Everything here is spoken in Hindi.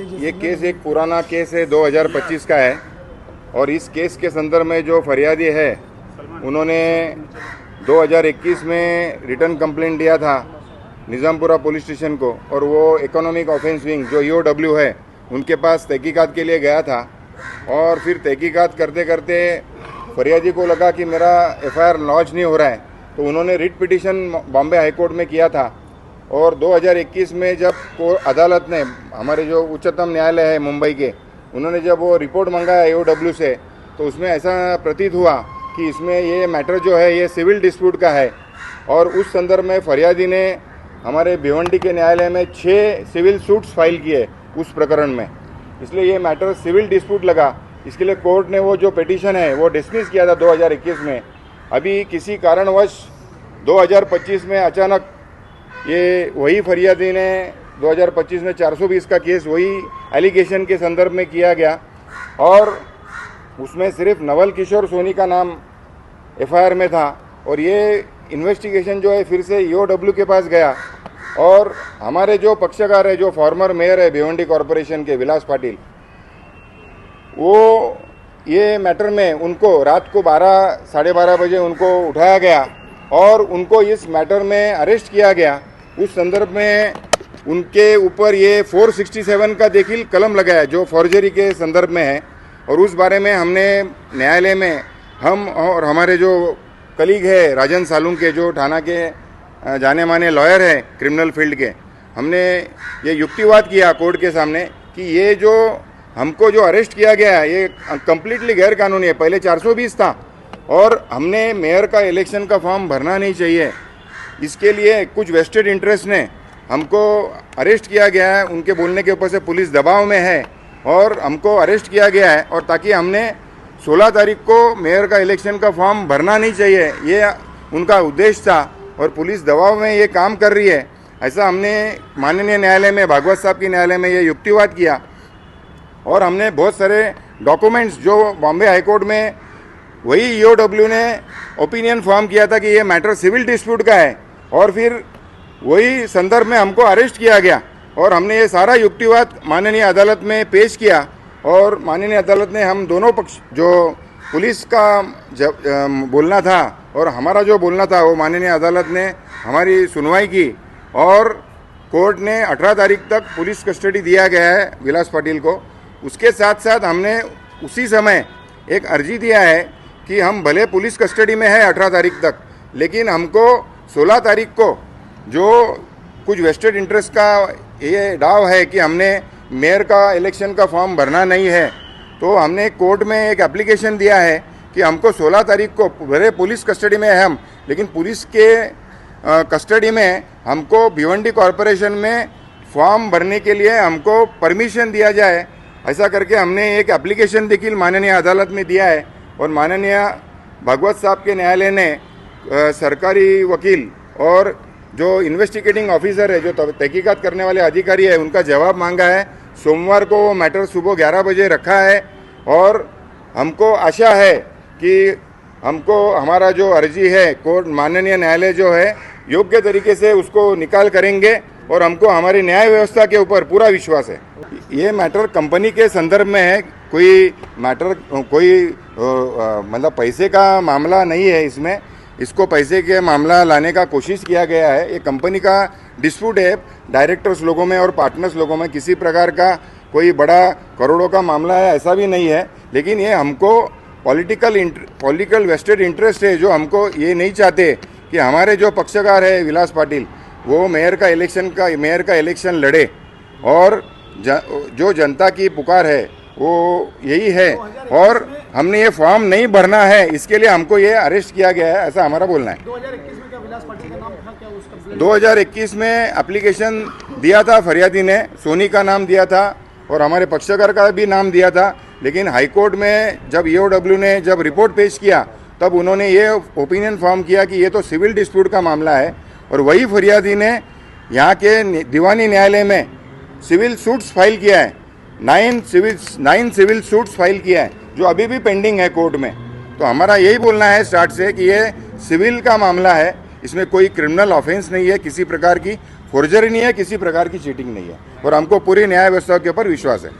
ये केस एक पुराना केस है, 2025 का है। और इस केस के संदर्भ में जो फरियादी है उन्होंने 2021 में रिटर्न कंप्लेंट दिया था निज़ामपुरा पुलिस स्टेशन को, और वो इकोनॉमिक ऑफेंस विंग जो ईओडब्ल्यू है उनके पास तहकीकात के लिए गया था। और फिर तहकीकात करते करते फरियादी को लगा कि मेरा एफआईआर लॉन्च नहीं हो रहा है, तो उन्होंने writ petition Bombay high court में किया था। और 2021 में जब अदालत ने, हमारे जो उच्चतम न्यायालय है मुंबई के, उन्होंने जब वो रिपोर्ट मंगाया ईओडब्ल्यू से, तो उसमें ऐसा प्रतीत हुआ कि इसमें ये मैटर जो है ये सिविल डिस्प्यूट का है। और उस संदर्भ में फरियादी ने हमारे भिवंडी के न्यायालय में 6 सिविल सूट्स फाइल किए उस प्रकरण में, इसलिए ये मैटर सिविल डिस्प्यूट लगा। इसके लिए कोर्ट ने वो जो पिटीशन है वो डिसमिस किया था 2021 में। अभी किसी कारणवश 2025 में अचानक ये वही फरियादी ने 2025 में 420 का केस वही एलिगेशन के संदर्भ में किया गया, और उसमें सिर्फ नवल किशोर सोनी का नाम एफआईआर में था। और ये इन्वेस्टिगेशन जो है फिर से ईओडब्ल्यू के पास गया, और हमारे जो पक्षकार है, जो फॉर्मर मेयर है भिवंडी कॉरपोरेशन के विलास पाटिल, वो ये मैटर में उनको रात को 12 साढ़े 12 बजे उनको उठाया गया और उनको इस मैटर में अरेस्ट किया गया। उस संदर्भ में उनके ऊपर ये 467 का देखिल कलम लगाया जो फॉर्जरी के संदर्भ में है। और उस बारे में हमने न्यायालय में, हम और हमारे जो कलीग है राजन सालून के, जो थाना के जाने माने लॉयर है क्रिमिनल फील्ड के, हमने ये युक्तिवाद किया कोर्ट के सामने कि ये जो हमको जो अरेस्ट किया गया है ये कम्प्लीटली गैर कानूनी है। पहले 420 था और हमने मेयर का इलेक्शन का फॉर्म भरना नहीं चाहिए, इसके लिए कुछ वेस्टेड इंटरेस्ट ने हमको अरेस्ट किया गया है। उनके बोलने के ऊपर से पुलिस दबाव में है और हमको अरेस्ट किया गया है, और ताकि हमने 16 तारीख को मेयर का इलेक्शन का फॉर्म भरना नहीं चाहिए, ये उनका उद्देश्य था। और पुलिस दबाव में ये काम कर रही है, ऐसा हमने माननीय न्यायालय में, भागवत साहब की न्यायालय में ये युक्तिवाद किया। और हमने बहुत सारे डॉक्यूमेंट्स जो बॉम्बे हाईकोर्ट में वही ईओडब्ल्यू ने ओपिनियन फॉर्म किया था कि ये मैटर सिविल डिस्प्यूट का है, और फिर वही संदर्भ में हमको अरेस्ट किया गया। और हमने ये सारा युक्तिवाद माननीय अदालत में पेश किया, और माननीय अदालत ने हम दोनों पक्ष, जो पुलिस का बोलना था और हमारा जो बोलना था, वो माननीय अदालत ने हमारी सुनवाई की। और कोर्ट ने 18 तारीख तक पुलिस कस्टडी दिया गया है विलास पाटिल को। उसके साथ साथ हमने उसी समय एक अर्जी दिया है कि हम भले पुलिस कस्टडी में है 18 तारीख तक, लेकिन हमको 16 तारीख को जो कुछ वेस्टेड इंटरेस्ट का ये दाव है कि हमने मेयर का इलेक्शन का फॉर्म भरना नहीं है, तो हमने कोर्ट में एक एप्लीकेशन दिया है कि हमको 16 तारीख को, भले पुलिस कस्टडी में है हम, लेकिन पुलिस के कस्टडी में हमको भिवंडी कॉरपोरेशन में फॉर्म भरने के लिए हमको परमिशन दिया जाए। ऐसा करके हमने एक एप्लीकेशन देखिल माननीय अदालत में दिया है। और माननीय भागवत साहब के न्यायालय ने सरकारी वकील और जो इन्वेस्टिगेटिंग ऑफिसर है, जो तहकीकात करने वाले अधिकारी है, उनका जवाब मांगा है। सोमवार को वो मैटर सुबह 11 बजे रखा है, और हमको आशा है कि हमको हमारा जो अर्जी है कोर्ट, माननीय न्यायालय जो है योग्य तरीके से उसको निकाल करेंगे, और हमको हमारी न्याय व्यवस्था के ऊपर पूरा विश्वास है। ये मैटर कंपनी के संदर्भ में है, कोई मैटर मतलब पैसे का मामला नहीं है इसमें। इसको पैसे के मामला लाने का कोशिश किया गया है। ये कंपनी का डिस्प्यूट है डायरेक्टर्स लोगों में और पार्टनर्स लोगों में, किसी प्रकार का कोई बड़ा करोड़ों का मामला है ऐसा भी नहीं है। लेकिन ये हमको पॉलिटिकल वेस्टेड इंटरेस्ट है, जो हमको ये नहीं चाहते कि हमारे जो पक्षकार है विलास पाटिल, वो मेयर का इलेक्शन लड़े। और जो जनता की पुकार है वो यही है, और हमने ये फॉर्म नहीं भरना है, इसके लिए हमको ये अरेस्ट किया गया है, ऐसा हमारा बोलना है। 2021 में क्या विलास पाटिल का नाम था क्या उस कंप्लेंट? 2021 में एप्लीकेशन दिया था, फरियादी ने सोनी का नाम दिया था और हमारे पक्षकार का भी नाम दिया था। लेकिन हाईकोर्ट में जब ईओडब्ल्यू ने जब रिपोर्ट पेश किया, तब उन्होंने ये ओपिनियन फॉर्म किया कि ये तो सिविल डिस्प्यूट का मामला है। और वही फरियादी ने यहाँ के दीवानी न्यायालय में सिविल सूट्स फाइल किया है, 9 सिविल सूट्स फाइल किया है, जो अभी भी पेंडिंग है कोर्ट में। तो हमारा यही बोलना है स्टार्ट से कि ये सिविल का मामला है, इसमें कोई क्रिमिनल ऑफेंस नहीं है, किसी प्रकार की फोर्जरी नहीं है, किसी प्रकार की चीटिंग नहीं है और हमको पूरी न्याय व्यवस्था के ऊपर विश्वास है।